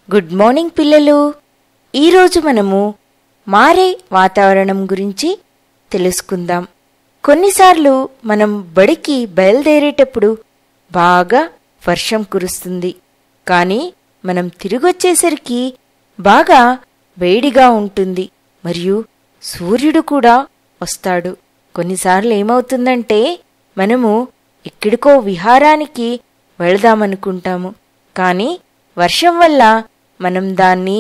Good morning పిల్లలు. ఈరోజు మనము మారే వాతావరణం గురించి తెలుసుకుందాం. కొన్నిసార్లు మనం బడికి బయలుదేరేటప్పుడు బాగా వర్షం కురుస్తుంది. కానీ మనం తిరిగొచ్చేసరికి బాగా వేడిగా ఉంటుంది మరియు సూర్యుడు కూడా వస్తాడు. కొన్నిసార్లు ఏమవుతుందంటే మనము ఎక్కడికో విహారానికి వెళదామనుకుంటాము. కానీ వర్షం వల్ల మనం దాన్ని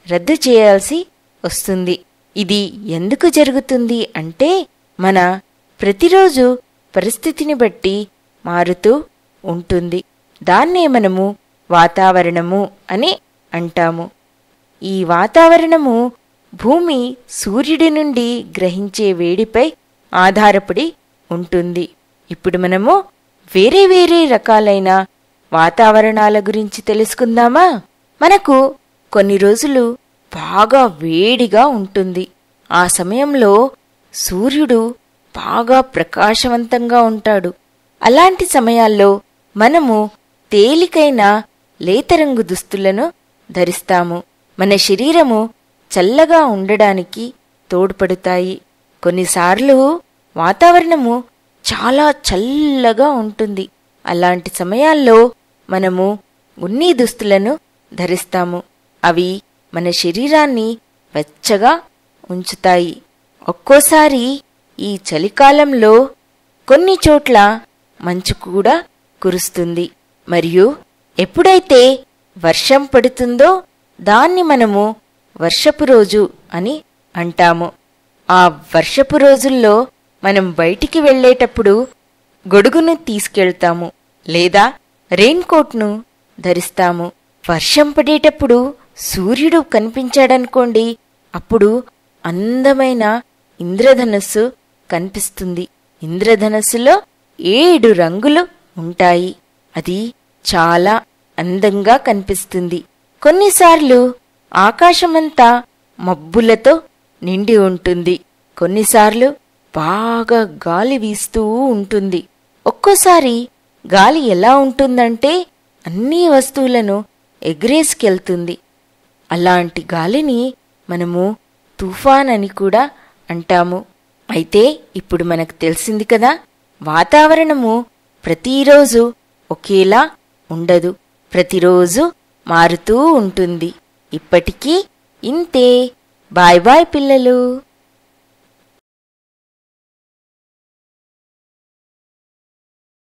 రద్దు చేయాల్సి వస్తుంది. ఇది ఎందుకు జరుగుతుంది అంటే మన ప్రతిరోజు పరిస్థితిని బట్టి మారుతూ ఉంటుంది. దాన్నే మనము వాతావరణము అని అంటాము. ఈ వాతావరణము భూమి సూర్యుడి నుండి గ్రహించే వేడిపై ఆధారపడి ఉంటుంది. ఇప్పుడు మనము వేరే వేరే రకాలైన వాతావరణాల గురించి తెలుసుకుందామా? మనకు కొన్ని రోజులు బాగా వేడిగా ఉంటుంది. ఆ సమయంలో సూర్యుడు బాగా ప్రకాశవంతంగా ఉంటాడు. అలాంటి సమయాల్లో మనము తేలికైన లేతరంగు దుస్తులను ధరిస్తాము. మన శరీరము చల్లగా ఉండడానికి తోడ్పడుతాయి. కొన్నిసార్లు వాతావరణము చాలా చల్లగా ఉంటుంది. అలాంటి సమయాల్లో మనము ఉన్ని దుస్తులను ధరిస్తాము. అవి మన శరీరాన్ని వెచ్చగా ఉంచుతాయి. ఒక్కోసారి ఈ చలికాలంలో కొన్ని చోట్ల మంచు కూడా కురుస్తుంది. మరియు ఎప్పుడైతే వర్షం పడుతుందో దాన్ని మనము వర్షపు రోజు అని అంటాము. ఆ వర్షపు రోజుల్లో మనం బయటికి వెళ్లేటప్పుడు గొడుగును తీసుకెళ్తాము లేదా రెయిన్ కోట్ను ధరిస్తాము. వర్షం పడేటప్పుడు సూర్యుడు కనిపించాడనుకోండి, అప్పుడు అందమైన ఇంద్రధనస్సు కనిపిస్తుంది. ఇంద్రధనస్సులో 7 రంగులు ఉంటాయి. అది చాలా అందంగా కనిపిస్తుంది. కొన్నిసార్లు ఆకాశమంతా మబ్బులతో నిండి ఉంటుంది. కొన్నిసార్లు బాగా గాలి వీస్తూ ఉంటుంది. ఒక్కోసారి గాలి ఎలా ఉంటుందంటే అన్ని వస్తువులను ఎగిరేసుకెళ్తుంది. అలాంటి గాలిని మనము తుఫాన్ అని కూడా అంటాము. అయితే ఇప్పుడు మనకు తెలిసింది కదా, వాతావరణము ప్రతిరోజు ఒకేలా ఉండదు. ప్రతిరోజు మారుతూ ఉంటుంది. ఇప్పటికీ ఇంతే. బాయ్ బాయ్ పిల్లలు.